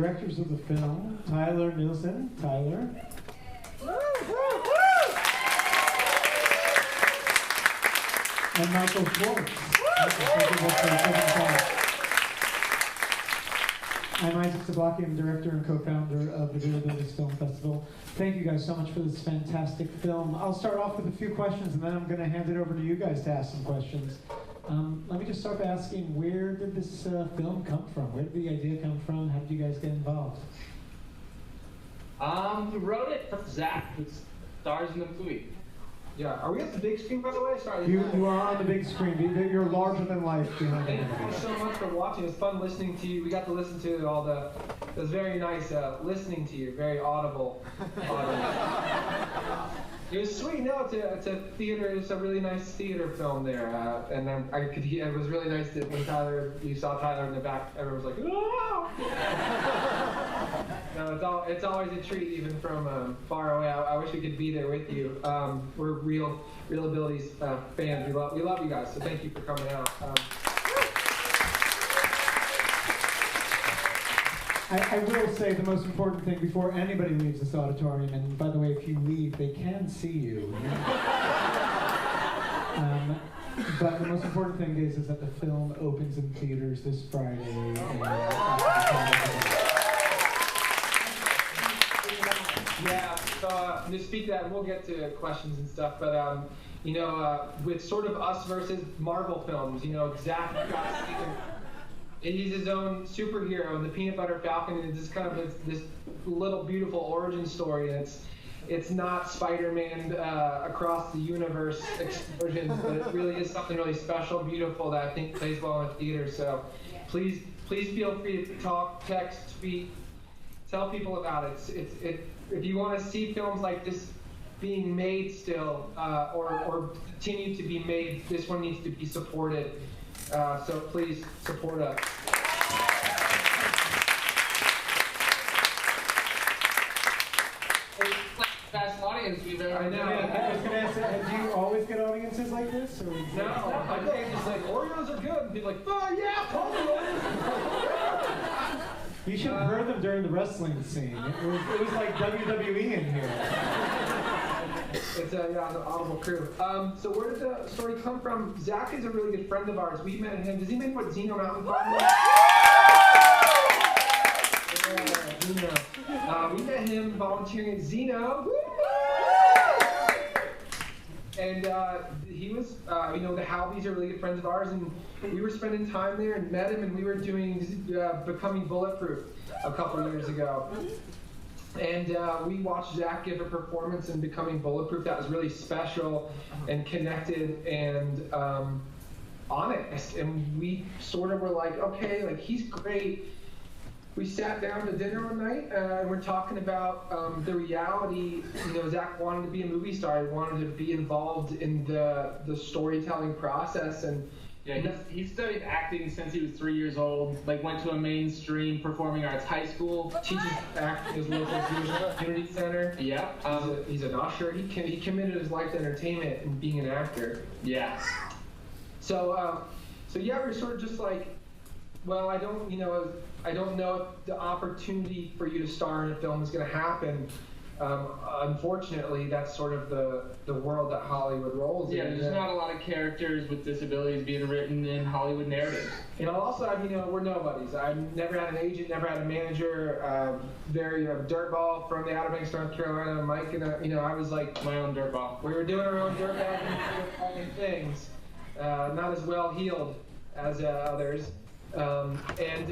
directors of the film, Tyler Nilson. Tyler. And Michael Schwartz. I'm Isaac Zablocki. I'm director and co-founder of the ReelAbilities Film Festival. Thank you guys so much for this fantastic film. I'll start off with a few questions, and then I'm going to hand it over to you guys to ask some questions. Let me just start by asking, where did this film come from? Where did the idea come from? How did you guys get involved? We wrote it for Zach, who stars in the movie. Yeah, are we at the big screen, by the way? Sorry. You are on the big screen. You're larger than life behind Thank you so much for watching. It was fun listening to you. We got to listen to all the. It was very nice listening to you. Very audible. It was sweet. No, it's a theater. It's a really nice theater film there, and then I could hear. It was really nice that when you saw Tyler in the back, everyone was like, "Oh!" No, it's always a treat, even from far away. I wish we could be there with you. We're ReelAbilities fans. We love you guys. So thank you for coming out. I will say the most important thing before anybody leaves this auditorium, and by the way, if you leave, they can see you. But the most important thing is that the film opens in theaters this Friday. Yeah, so to speak to that, we'll get to questions and stuff, but with sort of us versus Marvel films, Zach he's his own superhero in the Peanut Butter Falcon, and it's just kind of this little beautiful origin story, and it's not Spider-Man across the universe explosions, but it really is something really special, beautiful, that I think plays well in the theater. So please feel free to talk, text, tweet, tell people about it. If you want to see films like this being made still, or continue to be made, this one needs to be supported. So please support us. Best audience we've ever I know. I was going to ask, do you always get audiences like this? Or No, I think it's just like, Oreos are good. And people are like, oh yeah, totally. You should have heard them during the wrestling scene. It was like WWE in here. It's the Audible crew. So where did the story come from? Zach is a really good friend of ours. We met him. Does he make what Zeno Mountain Climber? Zeno. We met him volunteering at Zeno. And he was, the Halbies are really good friends of ours, and we were spending time there and met him, and we were doing Becoming Bulletproof a couple years ago. And we watched Zach give a performance in Becoming Bulletproof that was really special and connected and honest. And we sort of were like, okay, like he's great. We sat down to dinner one night and we're talking about the reality. Zach wanted to be a movie star. He wanted to be involved in the storytelling process. And yeah, he studied acting since he was 3 years old. Like, went to a mainstream performing arts high school. Teaches acting at his local community center. Yeah. He's an usher. He committed his life to entertainment and being an actor. Yeah. So yeah, we're sort of just like, well, I don't know if the opportunity for you to star in a film is going to happen. Unfortunately, that's sort of the world that Hollywood rolls in. Yeah, there's not a lot of characters with disabilities being written in Hollywood narratives. And also, we're nobodies. I've never had an agent, never had a manager. Very dirtball from the Outer Banks, North Carolina. Mike and I was like my own dirtball. We were doing our own dirtball and things. Not as well heeled as others. And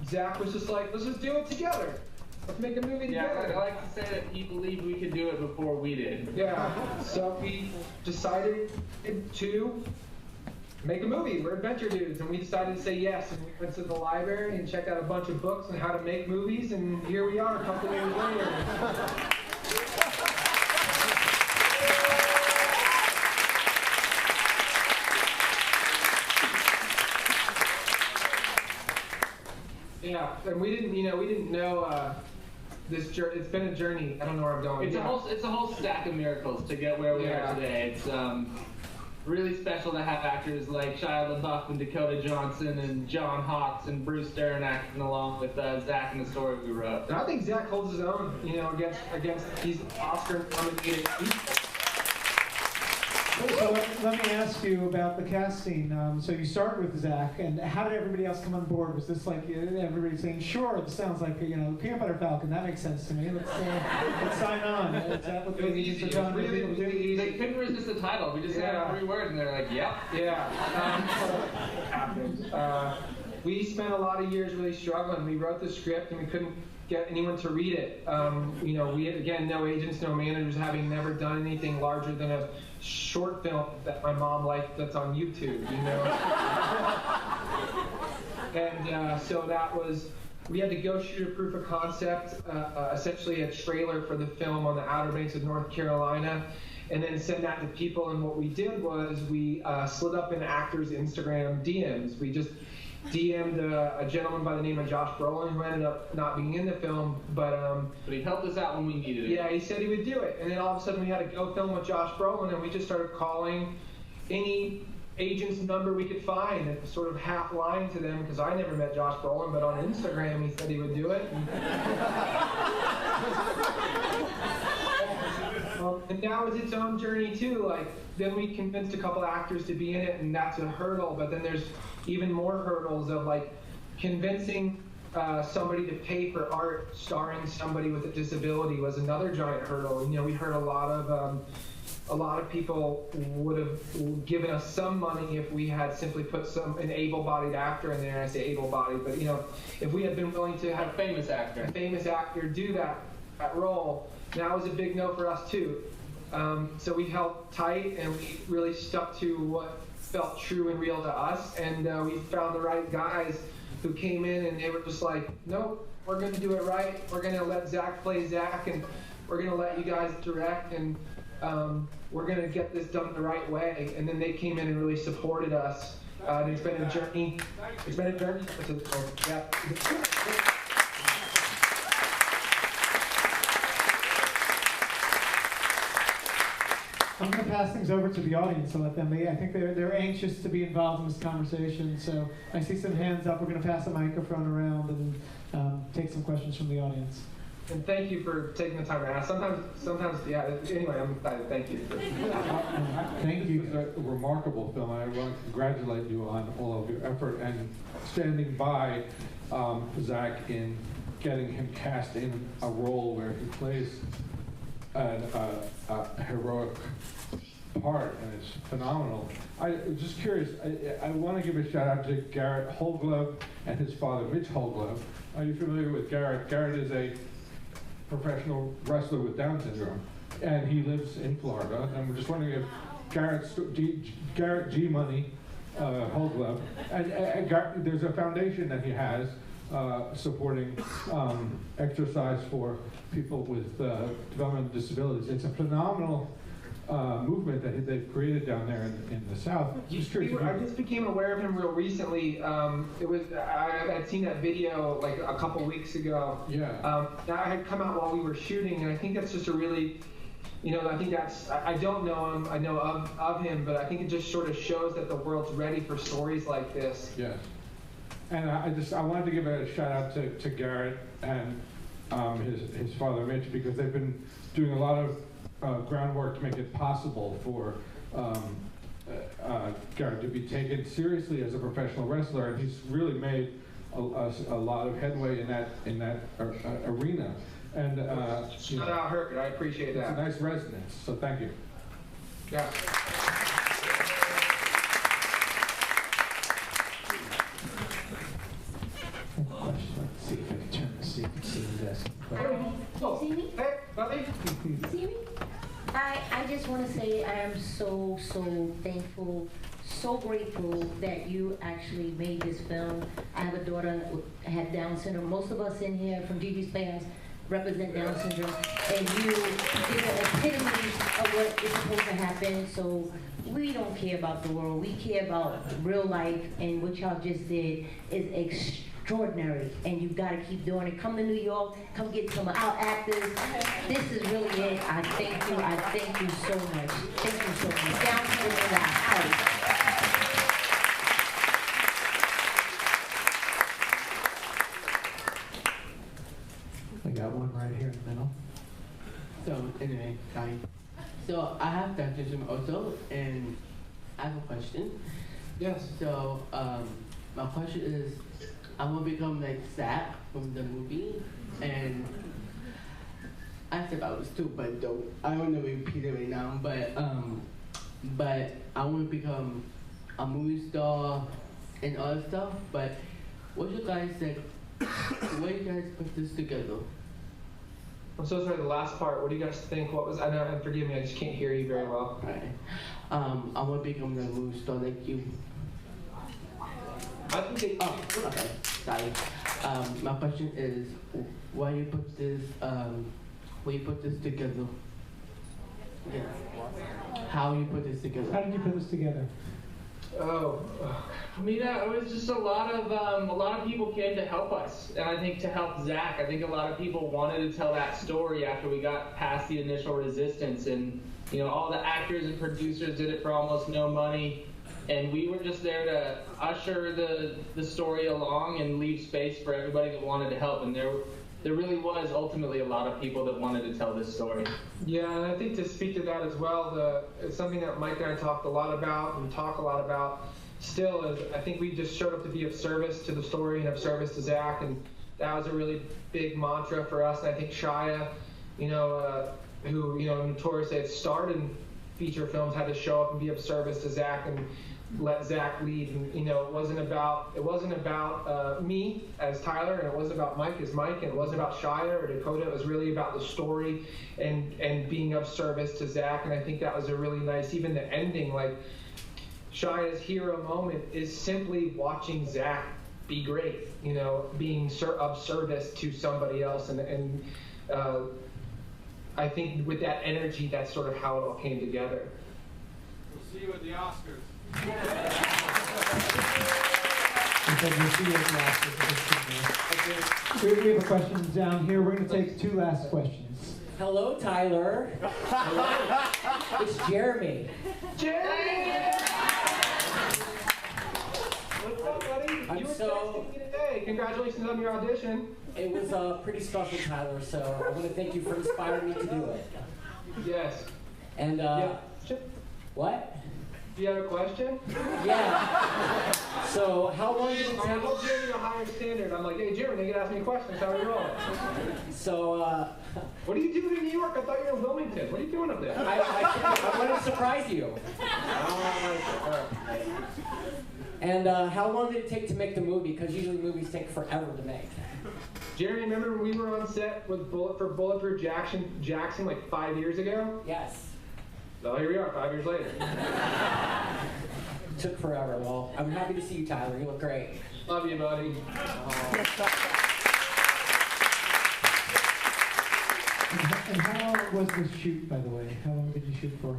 Zach was just like, let's just do it together. Let's make a movie together. Yeah, I like to say that he believed we could do it before we did. Yeah, so we decided to make a movie. We're adventure dudes, and we decided to say yes. And we went to the library and checked out a bunch of books on how to make movies, and here we are a couple years later. Yeah, and we didn't know this journey. It's been a journey. I don't know where I'm going. It's a whole stack of miracles to get where we are today. It's really special to have actors like Shia LaBeouf and Dakota Johnson and John Hawkes and Bruce Dern acting along with Zach in the story we wrote. And I think Zach holds his own, you know, against these Oscar-nominated people. So let me ask you about the casting. So you started with Zach, and how did everybody else come on board? Was this like everybody saying, "Sure, this sounds like Peanut Butter Falcon. That makes sense to me. Let's sign on." Is that what they used to tell people to do? They couldn't resist the title. We just had 3 words, and they're like, "Yep." Yeah. We spent a lot of years really struggling. We wrote the script, and we couldn't get anyone to read it. You know, we had, again, no agents, no managers, having never done anything larger than a short film that my mom liked that's on YouTube, you know. And so that was, we had to go shoot a proof of concept, essentially a trailer for the film on the Outer Banks of North Carolina, and then send that to people. And what we did was we slid up in actors' Instagram DMs. We just DM'd a gentleman by the name of Josh Brolin, who ended up not being in the film, but he helped us out when we needed it. Yeah, he said he would do it, and then all of a sudden we had to go film with Josh Brolin, and we just started calling any agent's number we could find, and sort of half lying to them, because I never met Josh Brolin, but on Instagram he said he would do it. And now it's its own journey too. Like, then we convinced a couple actors to be in it, and that's a hurdle. But then there's even more hurdles of like convincing somebody to pay for art starring somebody with a disability was another giant hurdle. You know, we heard a lot of people would have given us some money if we had simply put an able-bodied actor in there. I say able-bodied, but you know, if we had been willing to have a famous actor do that role. That was a big no for us too. So we held tight, and we really stuck to what felt true and real to us, and we found the right guys who came in, and they were just like, nope, we're going to do it right. We're going to let Zach play Zach, and we're going to let you guys direct, and we're going to get this done the right way. And then they came in and really supported us. And it's been a journey. It's been a journey. Yeah. I'm going to pass things over to the audience to let them be. I think they're anxious to be involved in this conversation. So I see some hands up. We're going to pass the microphone around and take some questions from the audience. And thank you for taking the time to ask. Sometimes, yeah. Anyway, I'm excited. Thank you. Thank you. It's a remarkable film. I want to congratulate you on all of your effort and standing by Zach in getting him cast in a role where he plays a heroic part, and it's phenomenal. I'm just curious, I want to give a shout out to Garrett Holglove and his father, Mitch Holglove. Are you familiar with Garrett? Garrett is a professional wrestler with Down syndrome, and he lives in Florida. And we're just wondering if Garrett G Money Holglove, and there's a foundation that he has supporting exercise for people with developmental disabilities. It's a phenomenal movement that they've created down there in the South. I just became aware of him real recently. I had seen that video like a couple weeks ago. Yeah. That had come out while we were shooting, and I think that's just a really, you know, I think that's, I don't know him, I know of him, but I think it just sort of shows that the world's ready for stories like this. Yes. And I wanted to give a shout out to Garrett and his father Mitch, because they've been doing a lot of groundwork to make it possible for Garrett to be taken seriously as a professional wrestler, and he's really made a lot of headway in that arena. And Shout out Herc, I appreciate that. It's a nice resonance, so thank you. Yeah. Let's see if I can turn this so you can see the desk. See me? Hey, buddy. See me? I just want to say I am so thankful, so grateful that you actually made this film. I have a daughter who had Down syndrome. Most of us in here from Gigi's Playhouse represent Down syndrome, and you did an epitome of what is supposed to happen. So we don't care about the world. We care about real life, and what y'all just did is extraordinary, and you gotta keep doing it. Come to New York, come get some of our actors. This is really it. I thank you so much. Thank you so much. Down here in the house. I got one right here in the middle. So anyway, hi. So I have autism also, and I have a question. Yes. So my question is, I want to become like Zach from the movie, and I said I was too, but I don't know repeat it right now. But I want to become a movie star and all that stuff. But what you guys said, where you guys put this together? I'm so sorry, the last part, what do you guys think? What was, I know, and forgive me, I just can't hear you very well. Right. I want to become a movie star like you. I think they, Oh, okay. Sorry. My question is, why you put this together? Yeah. How you put this together? How did you put this together? I mean, it was just a lot of people came to help us, and I think to help Zach. I think a lot of people wanted to tell that story after we got past the initial resistance, and all the actors and producers did it for almost no money, and we were just there to usher the story along and leave space for everybody that wanted to help, and there really was ultimately a lot of people that wanted to tell this story. yeah, and I think to speak to that as well, it's something that Mike and I talked a lot about and talk a lot about still is I think we just showed up to be of service to the story and of service to Zach, and that was a really big mantra for us. And I think Shia, who notoriously had starred in feature films, had to show up and be of service to Zach and let Zach lead. And it wasn't about me as Tyler, and it wasn't about Mike as Mike, and it wasn't about Shia or Dakota. It was really about the story and being of service to Zach. And I think that was a really nice, even the ending, like Shia's hero moment is simply watching Zach be great, being of service to somebody else. And I think with that energy, that's sort of how it all came together. We'll see you at the Oscars. We have a question down here. We're going to take two last questions. Hello, Tyler. Hello. It's Jeremy. Jeremy! What's up, buddy? You were so- texting me today. Congratulations on your audition. It was pretty special, Tyler, so I want to thank you for inspiring me to do it. Yes. And, Yeah. what? Do you have a question? Yeah. So, how long did it I take? hold Jeremy a higher standard. I'm like, hey, Jeremy, you can ask me questions. How are you rolling? So, What are you doing in New York? I thought you were in Wilmington. What are you doing up there? I wanted to surprise you. And how long did it take to make the movie? Because usually movies take forever to make. Jeremy, remember when we were on set with Bulletproof Jackson like 5 years ago? Yes. So here we are, 5 years later. It took forever. Well, I'm happy to see you, Tyler. You look great. Love you, buddy. And how long was the shoot, by the way? How long did you shoot for?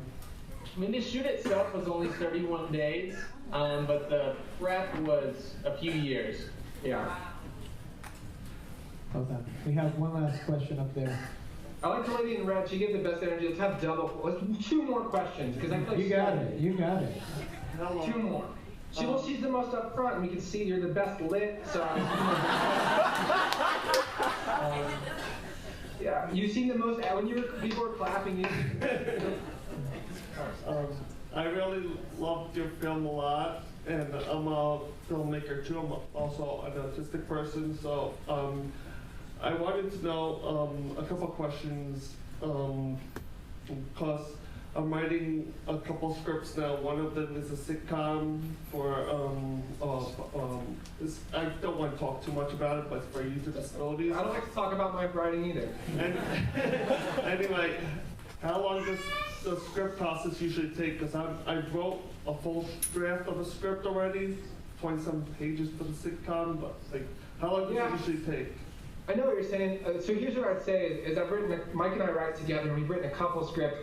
I mean, the shoot itself was only 31 days, but the prep was a few years. Yeah. Well done. We have one last question up there. I like the lady in red. She gave the best energy. Let's have two more questions because I feel like You got it. You got it. Two more. She's the most up front, and we can see you're the best lit. So. Yeah, you seem the most. When people were clapping, I really loved your film a lot, and I'm a filmmaker too. I'm also an autistic person, so I wanted to know a couple questions because I'm writing a couple scripts now. One of them is a sitcom for I don't want to talk too much about it, but it's for youth with disabilities. I don't like to talk about my writing either. And anyway, how long does the script process usually take? Because I wrote a full draft of a script already, 20-some pages for the sitcom, but like, how long does it usually take? I know what you're saying. So here's what I'd say is I've written, Mike and I write together, and we've written a couple scripts.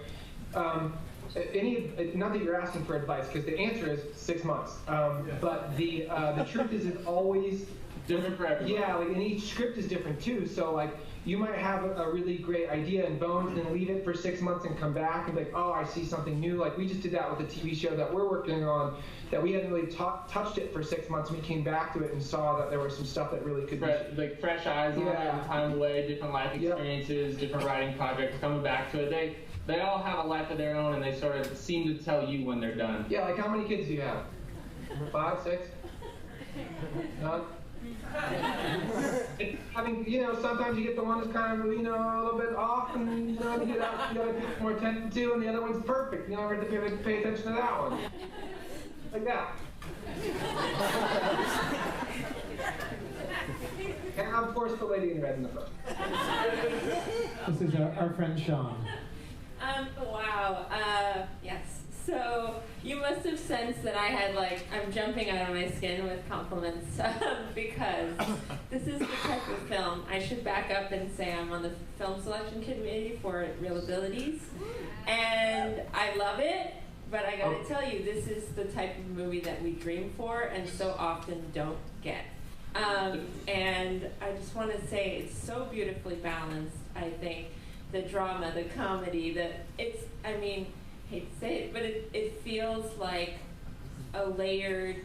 Not that you're asking for advice, because the answer is 6 months. But the truth is, it's always different for everyone. Yeah, like, and each script is different too. So like, you might have a really great idea in Bones and then leave it for 6 months and come back and be like, oh, I see something new. Like, we just did that with a TV show that we're working on, that we hadn't really touched it for 6 months, and we came back to it and saw that there was some stuff that really could be... Like fresh eyes on it, every time away, different life experiences, different writing projects, coming back to it. They all have a life of their own, and they sort of seem to tell you when they're done. Yeah, like how many kids do you have? 5, 6? None? I mean, you know, sometimes you get the one that's kind of, you know, a little bit off, and you know, you gotta pay more attention to, and the other one's perfect. You know, you have to pay attention to that one. Like that. And of course, the lady in red in the front. This is our friend Sean. Wow. Yes. So you must have sensed that I had I'm jumping out of my skin with compliments because this is the type of film. I should back up and say I'm on the film selection committee for ReelAbilities, and I love it. But I gotta tell you, this is the type of movie that we dream for and so often don't get. And I just want to say it's so beautifully balanced. I think the drama, the comedy, I hate to say it, but it feels like a layered,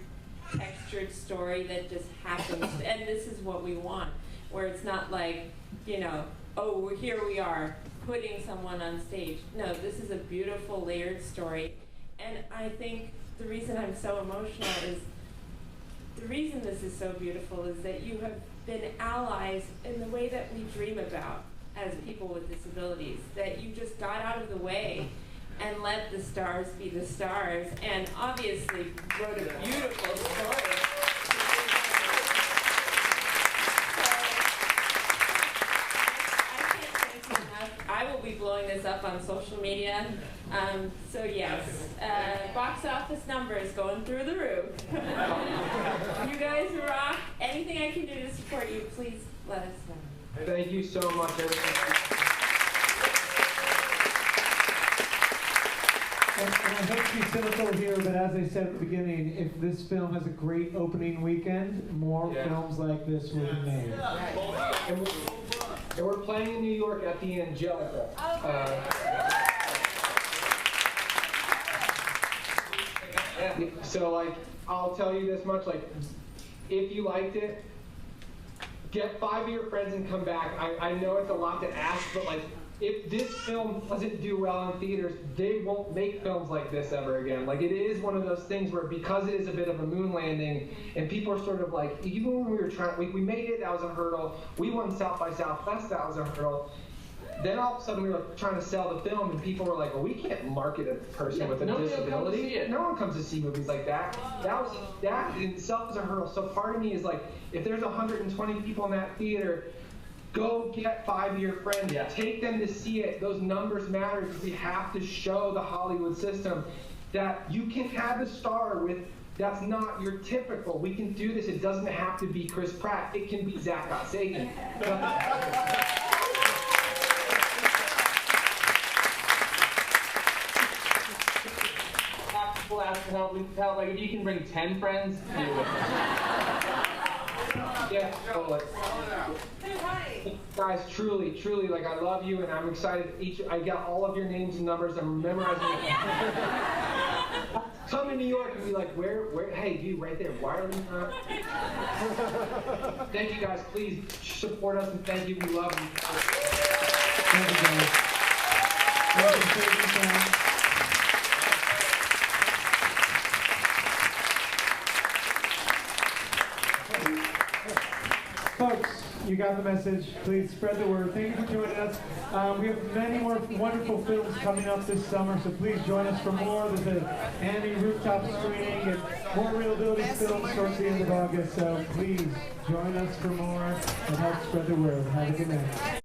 textured story that just happens. And this is what we want, where it's not like, you know, oh, here we are putting someone on stage. No, this is a beautiful, layered story. And I think the reason I'm so emotional is, the reason this is so beautiful is that you have been allies in the way that we dream about as people with disabilities, that you just got out of the way and let the stars be the stars, and obviously wrote a beautiful story. I can't thank you enough. I will be blowing this up on social media. So yes, box office numbers going through the roof. You guys rock. Anything I can do to support you, please let us know. Thank you so much, everyone. And I hate to be cynical here, but as I said at the beginning, if this film has a great opening weekend, more films like this will be made. And we're playing in New York at the Angelica. So, I'll tell you this much, if you liked it, get 5 of your friends and come back. I know it's a lot to ask, but if this film doesn't do well in theaters, they won't make films like this ever again. It is one of those things where, because it is a bit of a moon landing, and people are sort of even when we were trying, we made it, that was a hurdle. We won South by Southwest, that was a hurdle. Then all of a sudden we were trying to sell the film, and people were like, well, we can't market a person with a disability. No one comes to see movies like that. That in itself is a hurdle. So part of me is if there's 120 people in that theater, go get 5 of your friends. Yeah. Take them to see it. Those numbers matter, because we have to show the Hollywood system that you can have a star that's not your typical. We can do this. It doesn't have to be Chris Pratt. It can be Zach Osagian. People ask for help. If you can bring 10 friends, do it. Yeah, totally. Guys, truly, I love you, and I'm excited. I got all of your names and numbers. I'm memorizing it. Come to New York and be like, where? Hey, dude, right there. Why are we not? Thank you, guys. Please support us, and thank you. We love you. Thank you, guys. Folks, you got the message. Please spread the word. Thank you for joining us. We have many more wonderful films coming up this summer, so please join us for more. There's an Annie rooftop screening and more ReelAbilities films towards the end of August, so please join us for more and help spread the word. Have a good night.